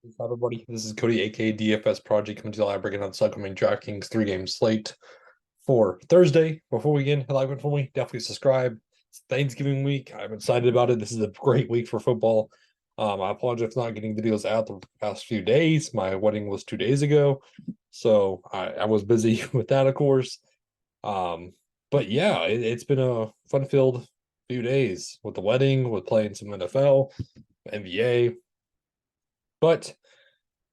Hi, everybody. This is Cody, aka DFS Project, coming to the live breaking down the upcoming DraftKings 3-game slate for Thursday. Before we begin, live and fully, definitely subscribe. It's Thanksgiving week. I'm excited about it. This is a great week for football. I apologize for not getting videos out the past few days. My wedding was 2 days ago, so I was busy with that, of course. Um, but yeah, it's been a fun-filled few days with the wedding, with playing some NFL, NBA. But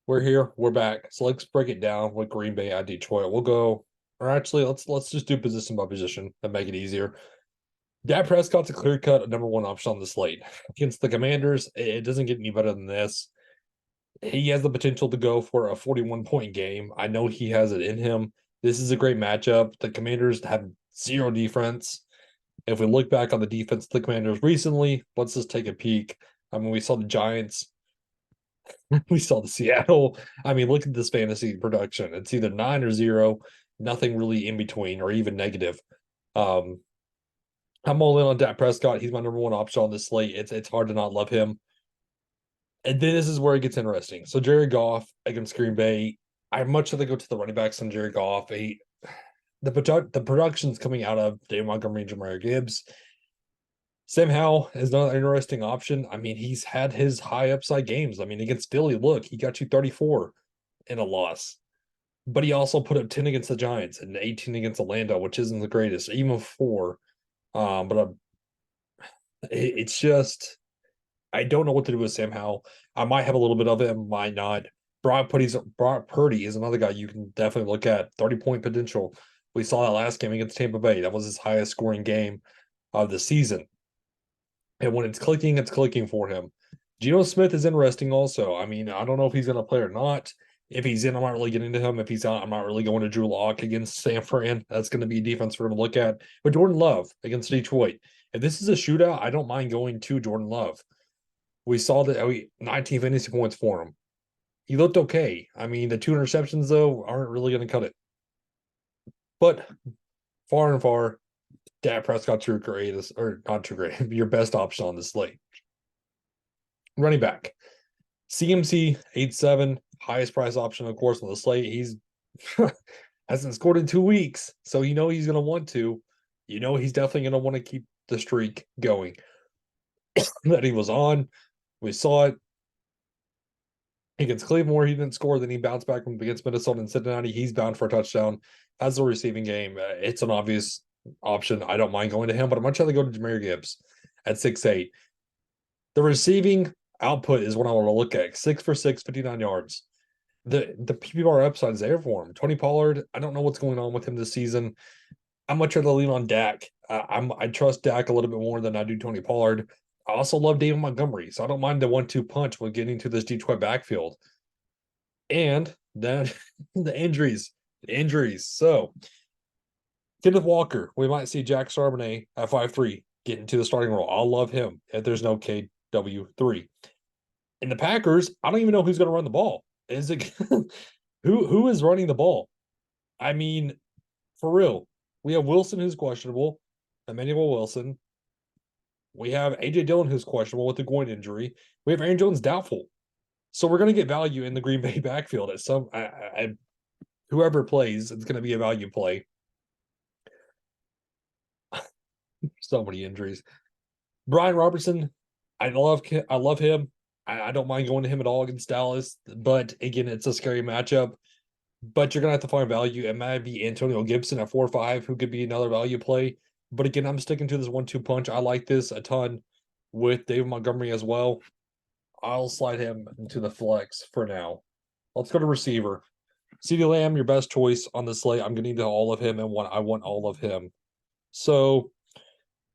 we're here. We're back. So let's break it down with Green Bay at Detroit. We'll go, or actually, let's just do position by position and make it easier. Dak Prescott's a clear cut number one option on the slate against the Commanders. It doesn't get any better than this. He has the potential to go for a 41-point game. I know he has it in him. This is a great matchup. The Commanders have zero defense. If we look back on the defense of the Commanders recently, let's just take a peek. I mean, we saw the Giants. We saw the Seattle. I mean, look at this fantasy production. It's either 9 or 0, nothing really in between, or even negative. Um, I'm all in on Dak Prescott. He's my number one option on this slate. It's hard to not love him. And then this is where it gets interesting. So Jared Goff against Green Bay. I much rather go to the running backs than Jared Goff. The production's coming out of Dave Montgomery and Jahmyr Gibbs. Sam Howell is another interesting option. I mean, he's had his high upside games. I mean, against Philly, look, he got you 34 in a loss. But he also put up 10 against the Giants and 18 against Orlando, which isn't the greatest, even 4. But it's just, I don't know what to do with Sam Howell. I might have a little bit of it, might not. Brock Purdy is another guy you can definitely look at. 30-point potential. We saw that last game against Tampa Bay. That was his highest scoring game of the season. And when it's clicking for him. Geno Smith is interesting also. I mean, I don't know if he's going to play or not. If he's in, I'm not really getting into him. If he's out, I'm not really going to Drew Lock against San Fran. That's going to be a defense for him to look at. But Jordan Love against Detroit. If this is a shootout, I don't mind going to Jordan Love. We saw that 19 fantasy points for him. He looked okay. I mean, the 2 interceptions, though, aren't really going to cut it. But far and far, Dak Prescott's your greatest, or not your great, your best option on the slate. Running back. CMC 8-7, highest price option, of course, on the slate. He's hasn't scored in 2 weeks, so you know he's going to want to. You know he's definitely going to want to keep the streak going that he was on. We saw it against Cleveland, he didn't score. Then he bounced back against Minnesota and Cincinnati. He's bound for a touchdown. Has the receiving game. It's an obvious option. I don't mind going to him, but I'd much rather go to Jahmyr Gibbs at 6'8". The receiving output is what I want to look at. 6 for 6, 59 yards. The PPR upside is there for him. Tony Pollard, I don't know what's going on with him this season. I'm much rather lean on Dak. I trust Dak a little bit more than I do Tony Pollard. I also love David Montgomery, so I don't mind the 1-2 punch with getting to this Detroit backfield. And then the injuries. So Kenneth Walker, we might see Jack Charbonnet at 5'3" get into the starting role. I'll love him if there's no KW3. In the Packers, I don't even know who's going to run the ball. Is it who is running the ball? I mean, for real. We have Wilson who's questionable, Emmanuel Wilson. We have AJ Dillon who's questionable with the groin injury. We have Aaron Jones doubtful. So we're going to get value in the Green Bay backfield at some whoever plays, it's going to be a value play. So many injuries. Brian Robertson, I love him. I don't mind going to him at all against Dallas, but again, it's a scary matchup. But you're gonna have to find value. It might be Antonio Gibson at 4-5, who could be another value play. But again, I'm sticking to this 1-2 punch. I like this a ton with David Montgomery as well. I'll slide him into the flex for now. Let's go to receiver. CeeDee Lamb, your best choice on the slate. I'm getting to all of him and I want all of him. So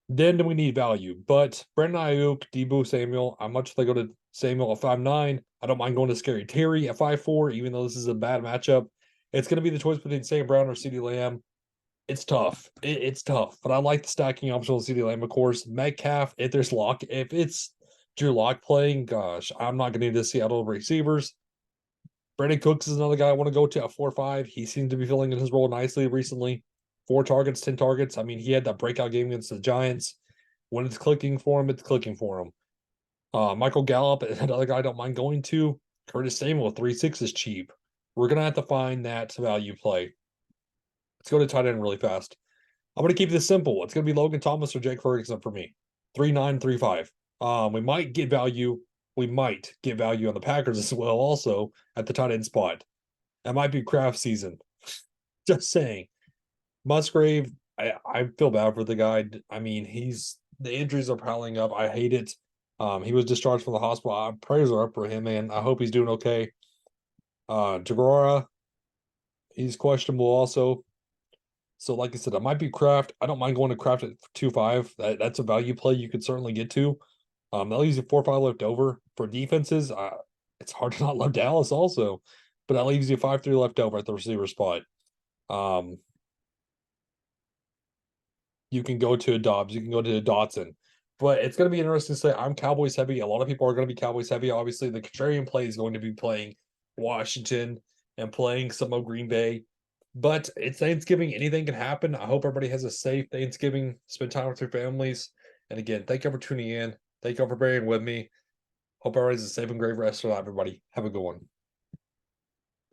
then we need value. But Brandon Ayuk, Deebo Samuel, I much rather go to Samuel at 5'9". I don't mind going to Scary Terry at 5'4", even though this is a bad matchup. It's going to be the choice between Sam Brown or CeeDee Lamb. It's tough. It's tough, but I like the stacking option with CeeDee Lamb, of course. Metcalf, if it's Drew Lock playing, gosh, I'm not going to need the Seattle receivers. Brandon Cooks is another guy I want to go to at 4-5. He seems to be filling in his role nicely recently. 4 targets, 10 targets. I mean, he had that breakout game against the Giants. When it's clicking for him, it's clicking for him. Michael Gallup, another guy I don't mind going to. Curtis Samuel, 3.6 is cheap. We're going to have to find that value play. Let's go to tight end really fast. I'm going to keep this simple. It's going to be Logan Thomas or Jake Ferguson for me. 3.9, 3.5. We might get value. We might get value on the Packers as well, also at the tight end spot. That might be craft season. Just saying. Musgrave, I feel bad for the guy. I mean, the injuries are piling up. I hate it. He was discharged from the hospital. Prayers are up for him, man. I hope he's doing okay. Jagora, he's questionable also. So, like I said, I might be craft. I don't mind going to craft at 2.5. That's a value play you could certainly get to. That leaves you 4.5 left over for defenses. It's hard to not love Dallas also, but that leaves you 5.3 left over at the receiver spot. You can go to a Dobbs, you can go to a Dotson, but it's going to be interesting to say I'm Cowboys heavy. A lot of people are going to be Cowboys heavy. Obviously, the contrarian play is going to be playing Washington and playing some of Green Bay. But it's Thanksgiving. Anything can happen. I hope everybody has a safe Thanksgiving. Spend time with your families. And again, thank you for tuning in. Thank you for bearing with me. Hope everybody's a safe and great rest of everybody. Have a good one.